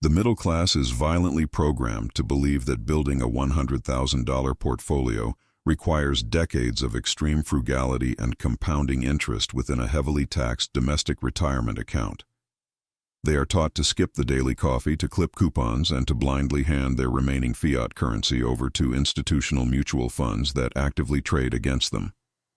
The middle class is violently programmed to believe that building a $100,000 portfolio requires decades of extreme frugality and compounding interest within a heavily taxed domestic retirement account. They are taught to skip the daily coffee, to clip coupons, and to blindly hand their remaining fiat currency over to institutional mutual funds that actively trade against them.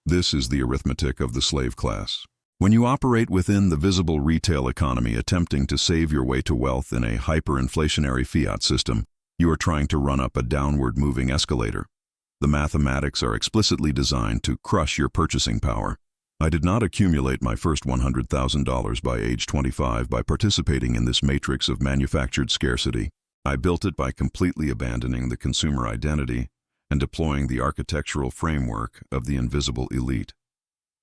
This is the arithmetic of the slave class. When you operate within the visible retail economy attempting to save your way to wealth in a hyperinflationary fiat system, you are trying to run up a downward-moving escalator. The mathematics are explicitly designed to crush your purchasing power. I did not accumulate my first $100,000 by age 25 by participating in this matrix of manufactured scarcity. I built it by completely abandoning the consumer identity and deploying the architectural framework of the invisible elite.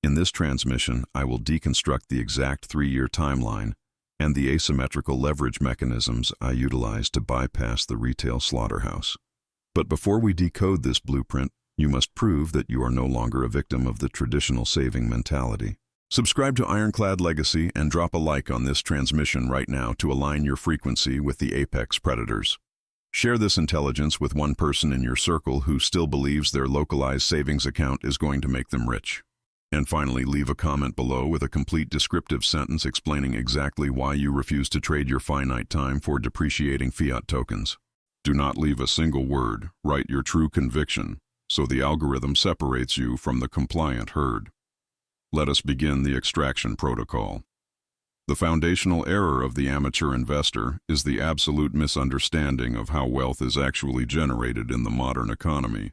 In this transmission, I will deconstruct the exact 3-year timeline and the asymmetrical leverage mechanisms I utilized to bypass the retail slaughterhouse. But before we decode this blueprint, you must prove that you are no longer a victim of the traditional saving mentality. Subscribe to Ironclad Legacy and drop a like on this transmission right now to align your frequency with the apex predators. Share this intelligence with one person in your circle who still believes their localized savings account is going to make them rich. And finally, leave a comment below with a complete descriptive sentence explaining exactly why you refuse to trade your finite time for depreciating fiat tokens. Do not leave a single word. Write your true conviction, so the algorithm separates you from the compliant herd. Let us begin the extraction protocol. The foundational error of the amateur investor is the absolute misunderstanding of how wealth is actually generated in the modern economy.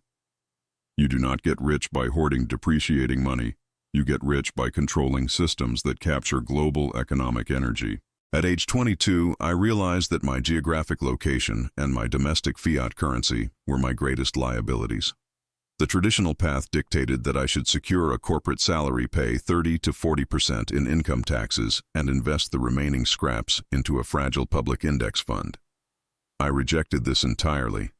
You do not get rich by hoarding depreciating money. You get rich by controlling systems that capture global economic energy. At age 22, I realized that my geographic location and my domestic fiat currency were my greatest liabilities. The traditional path dictated that I should secure a corporate salary, pay 30 to 40% in income taxes, and invest the remaining scraps into a fragile public index fund. I rejected this entirely.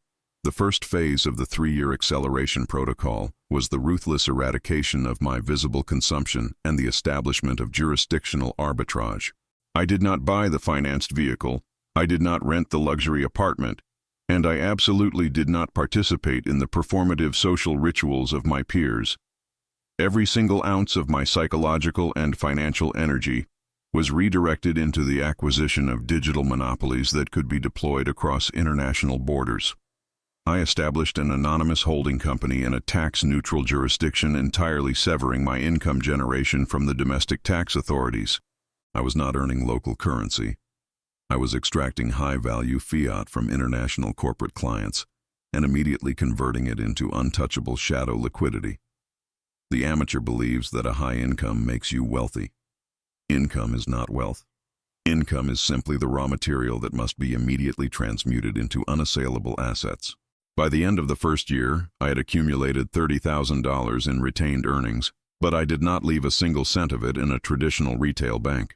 The first phase of the 3-year acceleration protocol was the ruthless eradication of my visible consumption and the establishment of jurisdictional arbitrage. I did not buy the financed vehicle, I did not rent the luxury apartment, and I absolutely did not participate in the performative social rituals of my peers. Every single ounce of my psychological and financial energy was redirected into the acquisition of digital monopolies that could be deployed across international borders. I established an anonymous holding company in a tax-neutral jurisdiction, entirely severing my income generation from the domestic tax authorities. I was not earning local currency. I was extracting high-value fiat from international corporate clients and immediately converting it into untouchable shadow liquidity. The amateur believes that a high income makes you wealthy. Income is not wealth. Income is simply the raw material that must be immediately transmuted into unassailable assets. By the end of the first year, I had accumulated $30,000 in retained earnings, but I did not leave a single cent of it in a traditional retail bank.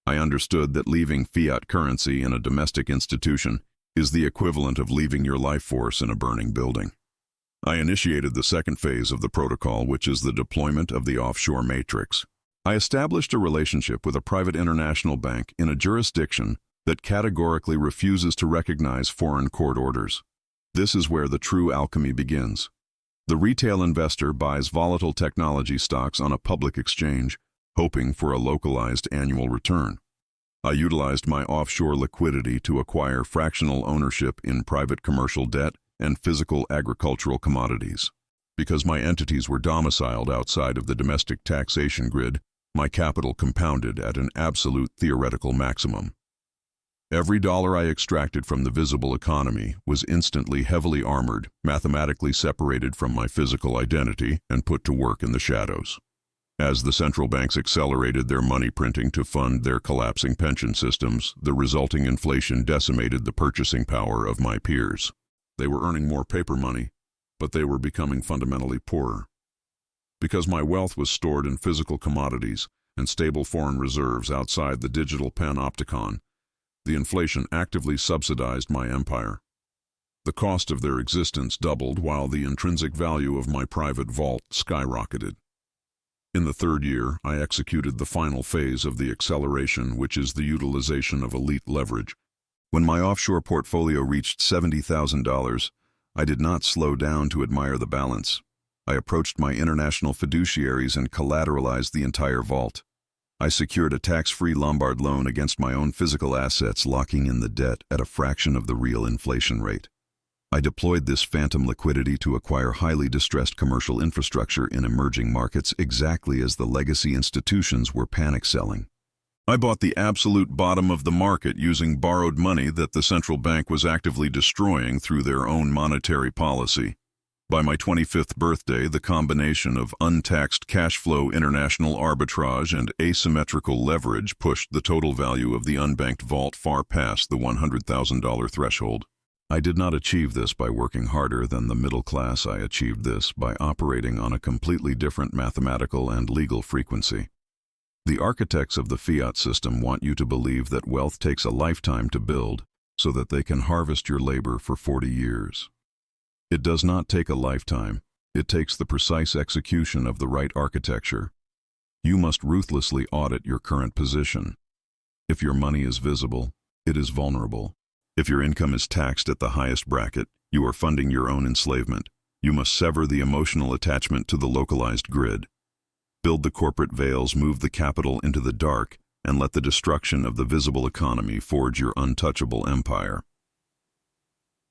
I understood that leaving fiat currency in a domestic institution is the equivalent of leaving your life force in a burning building. I initiated the second phase of the protocol, which is the deployment of the offshore matrix. I established a relationship with a private international bank in a jurisdiction that categorically refuses to recognize foreign court orders. This is where the true alchemy begins. The retail investor buys volatile technology stocks on a public exchange, hoping for a localized annual return. I utilized my offshore liquidity to acquire fractional ownership in private commercial debt and physical agricultural commodities. Because my entities were domiciled outside of the domestic taxation grid, my capital compounded at an absolute theoretical maximum. Every dollar I extracted from the visible economy was instantly heavily armored, mathematically separated from my physical identity, and put to work in the shadows. As the central banks accelerated their money printing to fund their collapsing pension systems, the resulting inflation decimated the purchasing power of my peers. They were earning more paper money, but they were becoming fundamentally poorer. Because my wealth was stored in physical commodities and stable foreign reserves outside the digital panopticon, the inflation actively subsidized my empire. The cost of their existence doubled while the intrinsic value of my private vault skyrocketed. In the third year, I executed the final phase of the acceleration, which is the utilization of elite leverage. When my offshore portfolio reached $70,000, I did not slow down to admire the balance. I approached my international fiduciaries and collateralized the entire vault. I secured a tax-free Lombard loan against my own physical assets, locking in the debt at a fraction of the real inflation rate. I deployed this phantom liquidity to acquire highly distressed commercial infrastructure in emerging markets exactly as the legacy institutions were panic selling. I bought the absolute bottom of the market using borrowed money that the central bank was actively destroying through their own monetary policy. By my 25th birthday, the combination of untaxed cash flow international arbitrage and asymmetrical leverage pushed the total value of the unbanked vault far past the $100,000 threshold. I did not achieve this by working harder than the middle class. I achieved this by operating on a completely different mathematical and legal frequency. The architects of the fiat system want you to believe that wealth takes a lifetime to build so that they can harvest your labor for 40 years. It does not take a lifetime. It takes the precise execution of the right architecture. You must ruthlessly audit your current position. If your money is visible, it is vulnerable. If your income is taxed at the highest bracket, you are funding your own enslavement. You must sever the emotional attachment to the localized grid. Build the corporate veils, move the capital into the dark, and let the destruction of the visible economy forge your untouchable empire.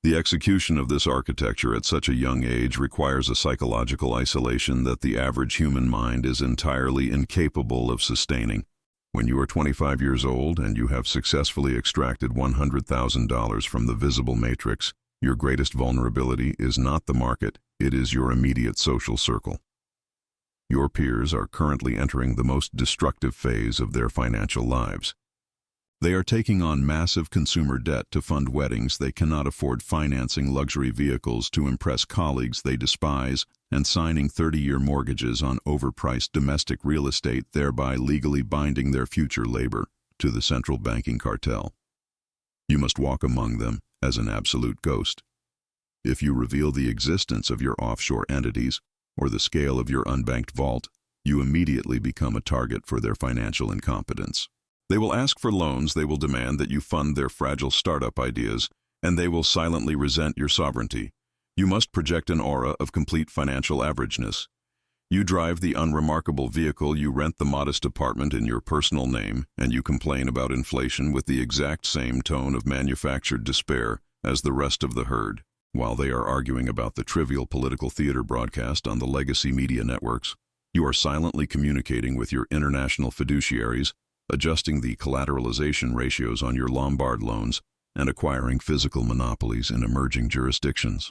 The execution of this architecture at such a young age requires a psychological isolation that the average human mind is entirely incapable of sustaining. When you are 25 years old and you have successfully extracted $100,000 from the visible matrix, your greatest vulnerability is not the market, it is your immediate social circle. Your peers are currently entering the most destructive phase of their financial lives. They are taking on massive consumer debt to fund weddings they cannot afford, financing luxury vehicles to impress colleagues they despise, and signing 30-year mortgages on overpriced domestic real estate, thereby legally binding their future labor to the central banking cartel. You must walk among them as an absolute ghost. If you reveal the existence of your offshore entities or the scale of your unbanked vault, you immediately become a target for their financial incompetence. They will ask for loans, they will demand that you fund their fragile startup ideas, and they will silently resent your sovereignty. You must project an aura of complete financial averageness. You drive the unremarkable vehicle, you rent the modest apartment in your personal name, and you complain about inflation with the exact same tone of manufactured despair as the rest of the herd, while they are arguing about the trivial political theater broadcast on the legacy media networks. You are silently communicating with your international fiduciaries, adjusting the collateralization ratios on your Lombard loans, and acquiring physical monopolies in emerging jurisdictions.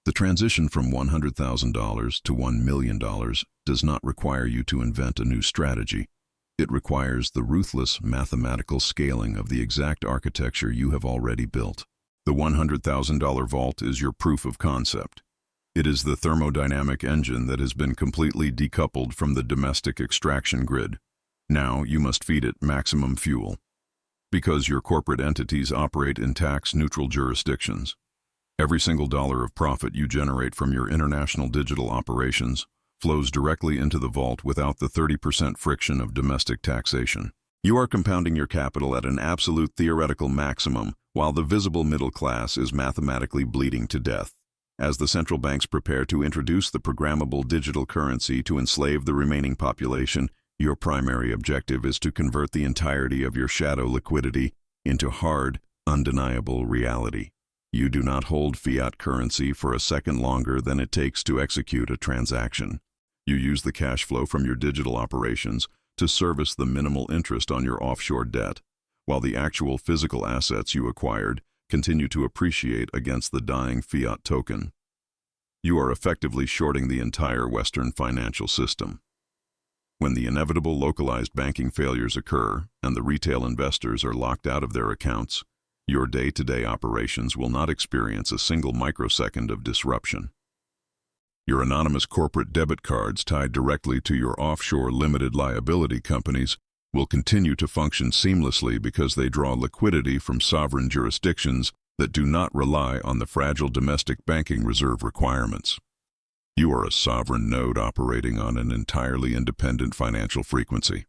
The transition from $100,000 to $1 million does not require you to invent a new strategy. It requires the ruthless mathematical scaling of the exact architecture you have already built. The $100,000 vault is your proof of concept. It is the thermodynamic engine that has been completely decoupled from the domestic extraction grid. Now you must feed it maximum fuel. Because your corporate entities operate in tax-neutral jurisdictions, every single dollar of profit you generate from your international digital operations flows directly into the vault without the 30% friction of domestic taxation. You are compounding your capital at an absolute theoretical maximum, while the visible middle class is mathematically bleeding to death. As the central banks prepare to introduce the programmable digital currency to enslave the remaining population, your primary objective is to convert the entirety of your shadow liquidity into hard, undeniable reality. You do not hold fiat currency for a second longer than it takes to execute a transaction. You use the cash flow from your digital operations to service the minimal interest on your offshore debt, while the actual physical assets you acquired continue to appreciate against the dying fiat token. You are effectively shorting the entire Western financial system. When the inevitable localized banking failures occur and the retail investors are locked out of their accounts, your day-to-day operations will not experience a single microsecond of disruption. Your anonymous corporate debit cards tied directly to your offshore limited liability companies will continue to function seamlessly because they draw liquidity from sovereign jurisdictions that do not rely on the fragile domestic banking reserve requirements. You are a sovereign node operating on an entirely independent financial frequency.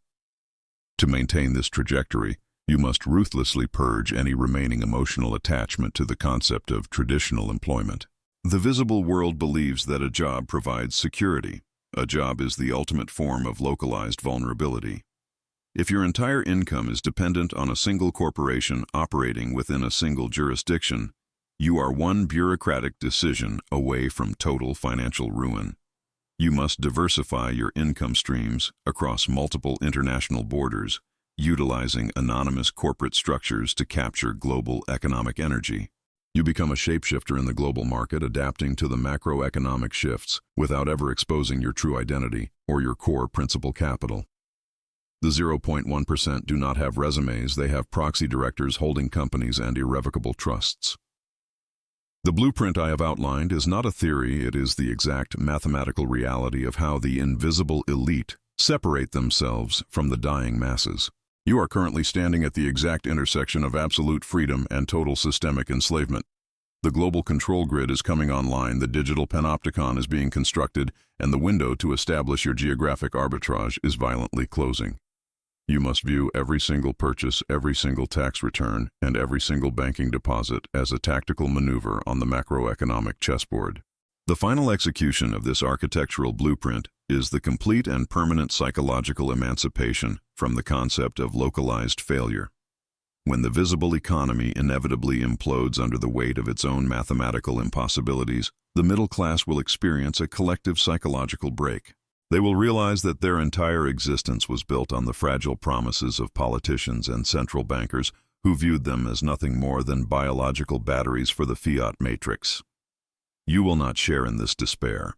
To maintain this trajectory, You must ruthlessly purge any remaining emotional attachment to the concept of traditional employment. The visible world believes that a job provides security. A job is the ultimate form of localized vulnerability. If your entire income is dependent on a single corporation operating within a single jurisdiction, you are one bureaucratic decision away from total financial ruin. You must diversify your income streams across multiple international borders, utilizing anonymous corporate structures to capture global economic energy. You become a shapeshifter in the global market, adapting to the macroeconomic shifts without ever exposing your true identity or your core principal capital. The 0.1% do not have resumes, they have proxy directors, holding companies, and irrevocable trusts. The blueprint I have outlined is not a theory, it is the exact mathematical reality of how the invisible elite separate themselves from the dying masses. You are currently standing at the exact intersection of absolute freedom and total systemic enslavement. The global control grid is coming online, the digital panopticon is being constructed, and the window to establish your geographic arbitrage is violently closing. You must view every single purchase, every single tax return, and every single banking deposit as a tactical maneuver on the macroeconomic chessboard. The final execution of this architectural blueprint is the complete and permanent psychological emancipation from the concept of localized failure. When the visible economy inevitably implodes under the weight of its own mathematical impossibilities, the middle class will experience a collective psychological break. They will realize that their entire existence was built on the fragile promises of politicians and central bankers who viewed them as nothing more than biological batteries for the fiat matrix. You will not share in this despair.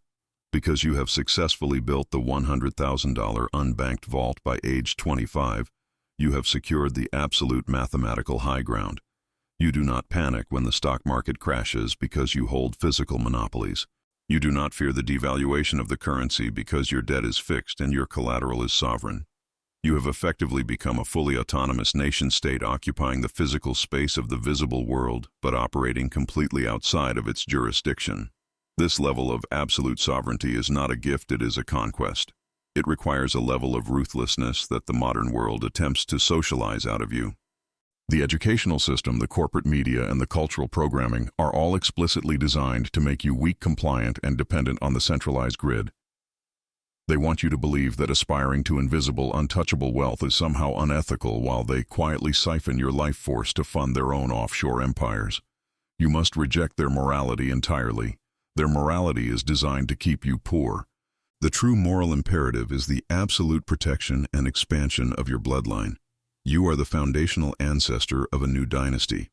Because you have successfully built the $100,000 unbanked vault by age 25, you have secured the absolute mathematical high ground. You do not panic when the stock market crashes because you hold physical monopolies. You do not fear the devaluation of the currency because your debt is fixed and your collateral is sovereign. You have effectively become a fully autonomous nation-state occupying the physical space of the visible world, but operating completely outside of its jurisdiction. This level of absolute sovereignty is not a gift, it is a conquest. It requires a level of ruthlessness that the modern world attempts to socialize out of you. The educational system, the corporate media, and the cultural programming are all explicitly designed to make you weak, compliant, and dependent on the centralized grid. They want you to believe that aspiring to invisible, untouchable wealth is somehow unethical while they quietly siphon your life force to fund their own offshore empires. You must reject their morality entirely. Their morality is designed to keep you poor. The true moral imperative is the absolute protection and expansion of your bloodline. You are the foundational ancestor of a new dynasty.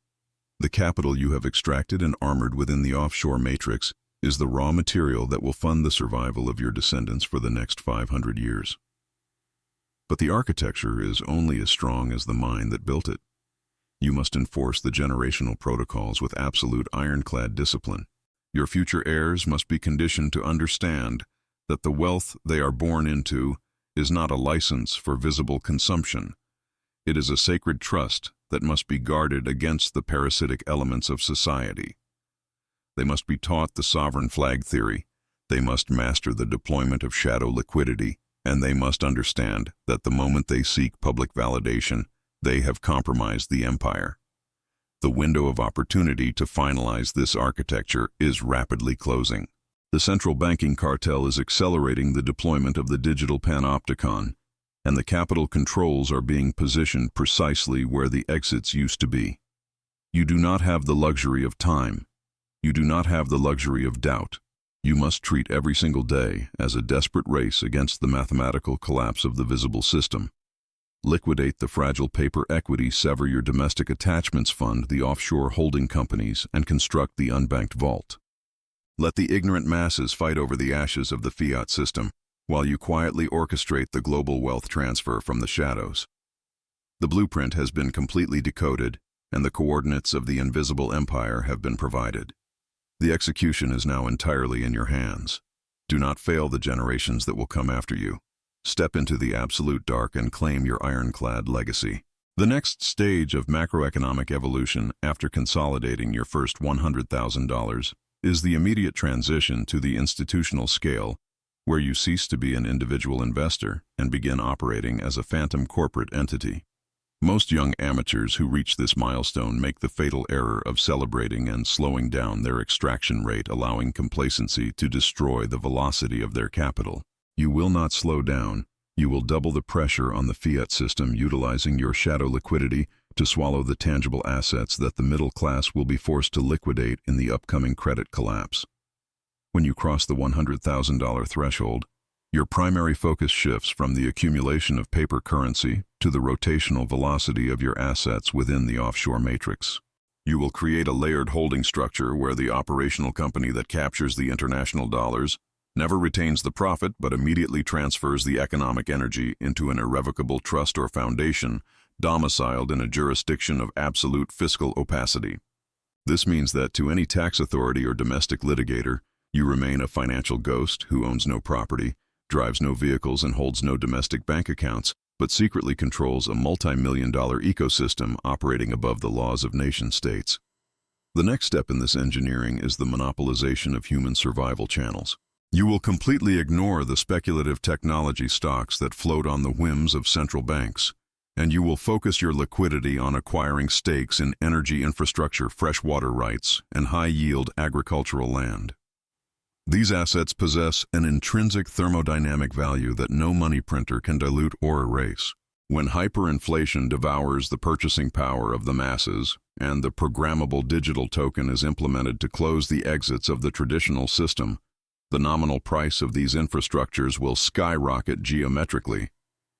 The capital you have extracted and armored within the offshore matrix is the raw material that will fund the survival of your descendants for the next 500 years. But the architecture is only as strong as the mind that built it. You must enforce the generational protocols with absolute ironclad discipline. Your future heirs must be conditioned to understand that the wealth they are born into is not a license for visible consumption. It is a sacred trust that must be guarded against the parasitic elements of society. They must be taught the sovereign flag theory, they must master the deployment of shadow liquidity, and they must understand that the moment they seek public validation, they have compromised the empire. The window of opportunity to finalize this architecture is rapidly closing. The central banking cartel is accelerating the deployment of the digital panopticon, and the capital controls are being positioned precisely where the exits used to be. You do not have the luxury of time. You do not have the luxury of doubt. You must treat every single day as a desperate race against the mathematical collapse of the visible system. Liquidate the fragile paper equity, sever your domestic attachments, fund the offshore holding companies, and construct the unbanked vault. Let the ignorant masses fight over the ashes of the fiat system, while you quietly orchestrate the global wealth transfer from the shadows. The blueprint has been completely decoded, and the coordinates of the invisible empire have been provided. The execution is now entirely in your hands. Do not fail the generations that will come after you. Step into the absolute dark and claim your ironclad legacy. The next stage of macroeconomic evolution after consolidating your first $100,000 is the immediate transition to the institutional scale, where you cease to be an individual investor and begin operating as a phantom corporate entity. Most young amateurs who reach this milestone make the fatal error of celebrating and slowing down their extraction rate, allowing complacency to destroy the velocity of their capital. You will not slow down. You will double the pressure on the fiat system, utilizing your shadow liquidity to swallow the tangible assets that the middle class will be forced to liquidate in the upcoming credit collapse. When you cross the $100,000 threshold, your primary focus shifts from the accumulation of paper currency to the rotational velocity of your assets within the offshore matrix. You will create a layered holding structure where the operational company that captures the international dollars never retains the profit but immediately transfers the economic energy into an irrevocable trust or foundation domiciled in a jurisdiction of absolute fiscal opacity. This means that to any tax authority or domestic litigator, you remain a financial ghost who owns no property, drives no vehicles, and holds no domestic bank accounts, but secretly controls a multi-million-dollar ecosystem operating above the laws of nation-states. The next step in this engineering is the monopolization of human survival channels. You will completely ignore the speculative technology stocks that float on the whims of central banks, and you will focus your liquidity on acquiring stakes in energy infrastructure, freshwater rights, and high-yield agricultural land. These assets possess an intrinsic thermodynamic value that no money printer can dilute or erase. When hyperinflation devours the purchasing power of the masses, and the programmable digital token is implemented to close the exits of the traditional system, the nominal price of these infrastructures will skyrocket geometrically,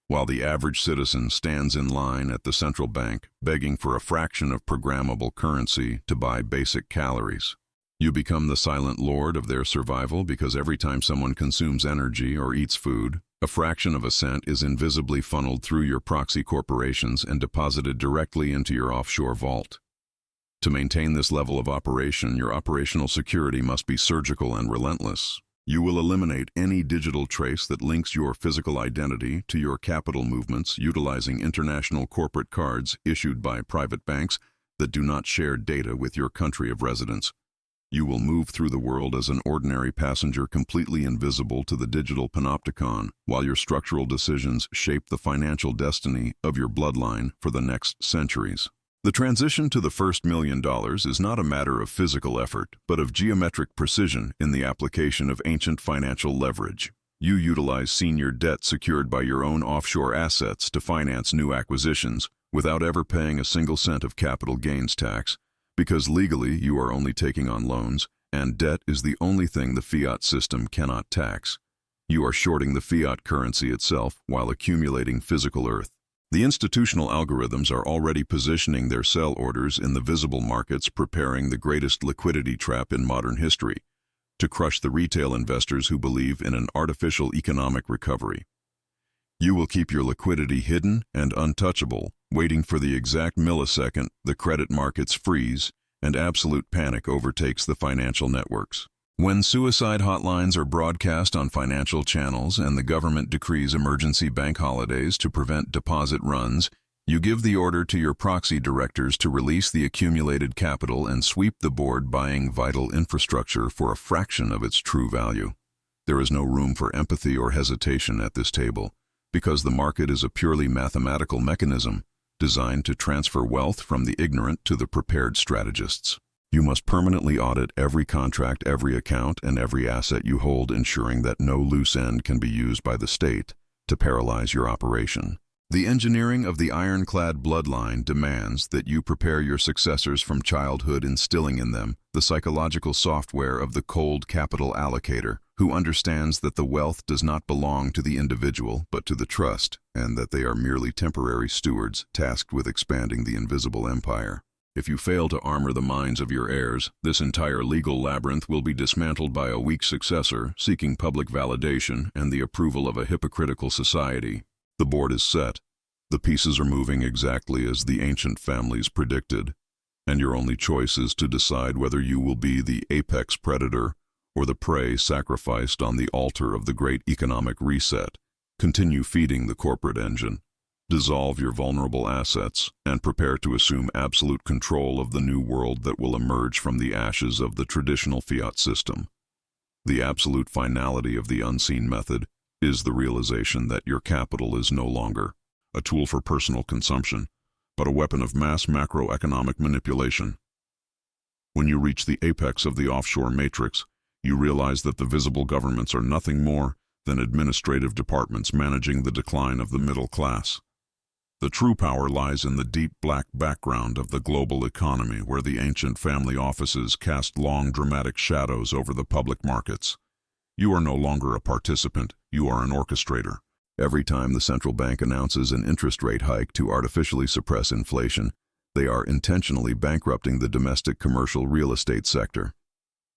while the average citizen stands in line at the central bank begging for a fraction of programmable currency to buy basic calories. You become the silent lord of their survival because every time someone consumes energy or eats food, a fraction of a cent is invisibly funneled through your proxy corporations and deposited directly into your offshore vault. To maintain this level of operation, your operational security must be surgical and relentless. You will eliminate any digital trace that links your physical identity to your capital movements, utilizing international corporate cards issued by private banks that do not share data with your country of residence. You will move through the world as an ordinary passenger, completely invisible to the digital panopticon, while your structural decisions shape the financial destiny of your bloodline for the next centuries. The transition to the first $1 million is not a matter of physical effort, but of geometric precision in the application of ancient financial leverage. You utilize senior debt secured by your own offshore assets to finance new acquisitions without ever paying a single cent of capital gains tax, because legally you are only taking on loans, and debt is the only thing the fiat system cannot tax. You are shorting the fiat currency itself while accumulating physical earth. The institutional algorithms are already positioning their sell orders in the visible markets, preparing the greatest liquidity trap in modern history, to crush the retail investors who believe in an artificial economic recovery. You will keep your liquidity hidden and untouchable, waiting for the exact millisecond the credit markets freeze and absolute panic overtakes the financial networks. When suicide hotlines are broadcast on financial channels and the government decrees emergency bank holidays to prevent deposit runs, you give the order to your proxy directors to release the accumulated capital and sweep the board, buying vital infrastructure for a fraction of its true value. There is no room for empathy or hesitation at this table, because the market is a purely mathematical mechanism designed to transfer wealth from the ignorant to the prepared strategists. You must permanently audit every contract, every account, and every asset you hold, ensuring that no loose end can be used by the state to paralyze your operation. The engineering of the Ironclad bloodline demands that you prepare your successors from childhood, instilling in them the psychological software of the cold capital allocator, who understands that the wealth does not belong to the individual but to the trust, and that they are merely temporary stewards tasked with expanding the invisible empire. If you fail to armor the minds of your heirs, this entire legal labyrinth will be dismantled by a weak successor seeking public validation and the approval of a hypocritical society. The board is set. The pieces are moving exactly as the ancient families predicted, and your only choice is to decide whether you will be the apex predator or the prey sacrificed on the altar of the great economic reset. Continue feeding the corporate engine. Dissolve your vulnerable assets and prepare to assume absolute control of the new world that will emerge from the ashes of the traditional fiat system. The absolute finality of the unseen method is the realization that your capital is no longer a tool for personal consumption, but a weapon of mass macroeconomic manipulation. When you reach the apex of the offshore matrix, you realize that the visible governments are nothing more than administrative departments managing the decline of the middle class. The true power lies in the deep black background of the global economy, where the ancient family offices cast long, dramatic shadows over the public markets. You are no longer a participant, you are an orchestrator. Every time the central bank announces an interest rate hike to artificially suppress inflation, they are intentionally bankrupting the domestic commercial real estate sector.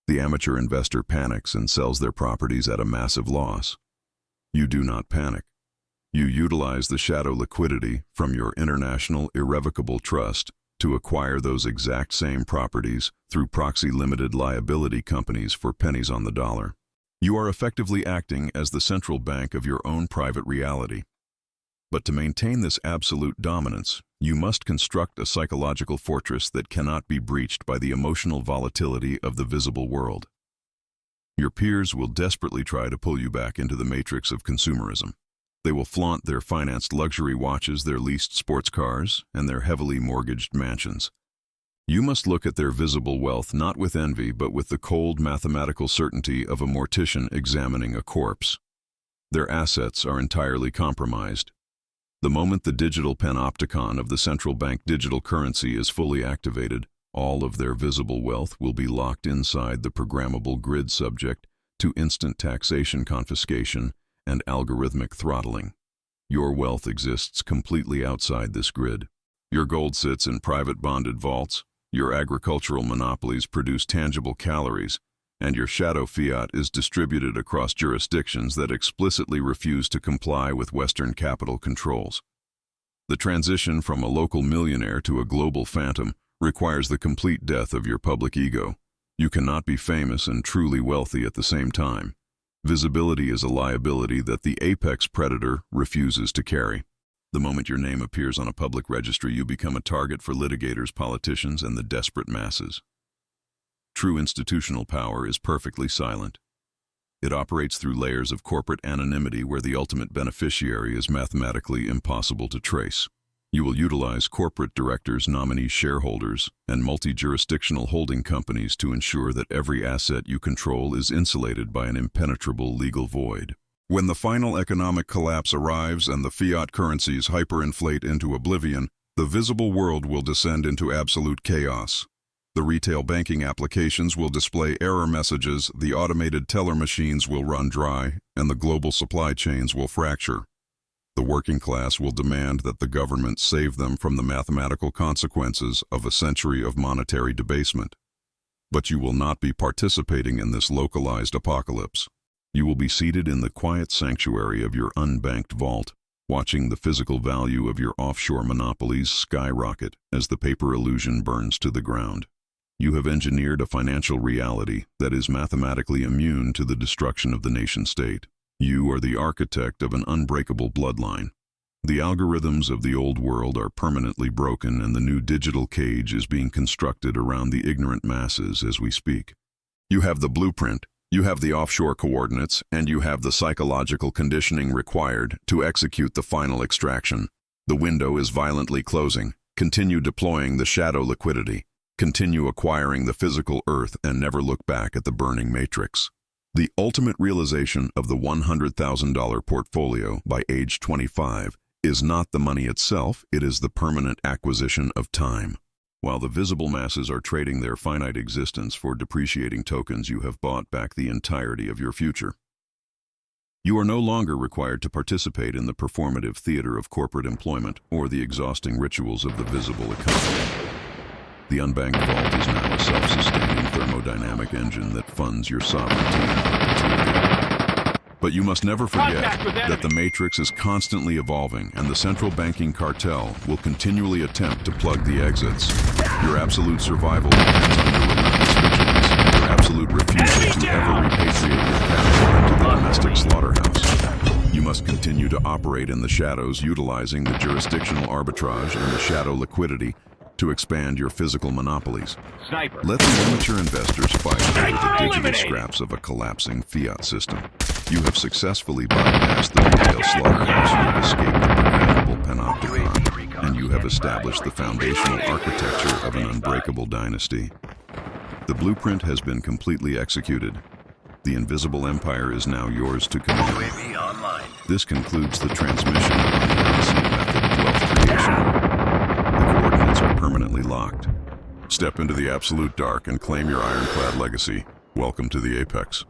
The amateur investor panics and sells their properties at a massive loss. You do not panic. You utilize the shadow liquidity from your international irrevocable trust to acquire those exact same properties through proxy limited liability companies for pennies on the dollar. You are effectively acting as the central bank of your own private reality. But to maintain this absolute dominance, you must construct a psychological fortress that cannot be breached by the emotional volatility of the visible world. Your peers will desperately try to pull you back into the matrix of consumerism. They will flaunt their financed luxury watches, their leased sports cars, and their heavily mortgaged mansions. You must look at their visible wealth not with envy, but with the cold mathematical certainty of a mortician examining a corpse. Their assets are entirely compromised. The moment the digital panopticon of the central bank digital currency is fully activated, all of their visible wealth will be locked inside the programmable grid, subject to instant taxation, confiscation, and algorithmic throttling. Your wealth exists completely outside this grid. Your gold sits in private bonded vaults, your agricultural monopolies produce tangible calories, and your shadow fiat is distributed across jurisdictions that explicitly refuse to comply with Western capital controls. The transition from a local millionaire to a global phantom requires the complete death of your public ego. You cannot be famous and truly wealthy at the same time. Visibility is a liability that the apex predator refuses to carry. The moment your name appears on a public registry, you become a target for litigators, politicians, and the desperate masses. True institutional power is perfectly silent. It operates through layers of corporate anonymity where the ultimate beneficiary is mathematically impossible to trace. You will utilize corporate directors, nominee shareholders, and multi-jurisdictional holding companies to ensure that every asset you control is insulated by an impenetrable legal void. When the final economic collapse arrives and the fiat currencies hyperinflate into oblivion, the visible world will descend into absolute chaos. The retail banking applications will display error messages, the automated teller machines will run dry, and the global supply chains will fracture. The working class will demand that the government save them from the mathematical consequences of a century of monetary debasement. But you will not be participating in this localized apocalypse. You will be seated in the quiet sanctuary of your unbanked vault, watching the physical value of your offshore monopolies skyrocket as the paper illusion burns to the ground. You have engineered a financial reality that is mathematically immune to the destruction of the nation-state. You are the architect of an unbreakable bloodline. The algorithms of the old world are permanently broken, and the new digital cage is being constructed around the ignorant masses as we speak. You have the blueprint, you have the offshore coordinates, and you have the psychological conditioning required to execute the final extraction. The window is violently closing. Continue deploying the shadow liquidity. Continue acquiring the physical earth and never look back at the burning matrix. The ultimate realization of the $100,000 portfolio by age 25 is not the money itself, it is the permanent acquisition of time. While the visible masses are trading their finite existence for depreciating tokens, you have bought back the entirety of your future. You are no longer required to participate in the performative theater of corporate employment or the exhausting rituals of the visible economy. The unbanked vault is now a self-sustaining thermodynamic engine that funds your sovereignty and perpetuity. But you must never forget that the matrix is constantly evolving, and the central banking cartel will continually attempt to plug the exits. Your absolute survival depends on your relentless vigilance, your absolute refusal to ever repatriate your capital into the domestic slaughterhouse. You must continue to operate in the shadows, utilizing the jurisdictional arbitrage and the shadow liquidity to expand your physical monopolies. Sniper. Let the amateur investors fight over the digital scraps of a collapsing fiat system. You have successfully bypassed the retail slaughterhouse. You have escaped the programmable panopticon. and you have established the foundational architecture of an unbreakable dynasty. The blueprint has been completely executed. The invisible empire is now yours to command. UAV online. This concludes the transmission on the unseen method of wealth creation. The coordinates are permanently locked. Step into the absolute dark and claim your ironclad legacy. Welcome to the Apex.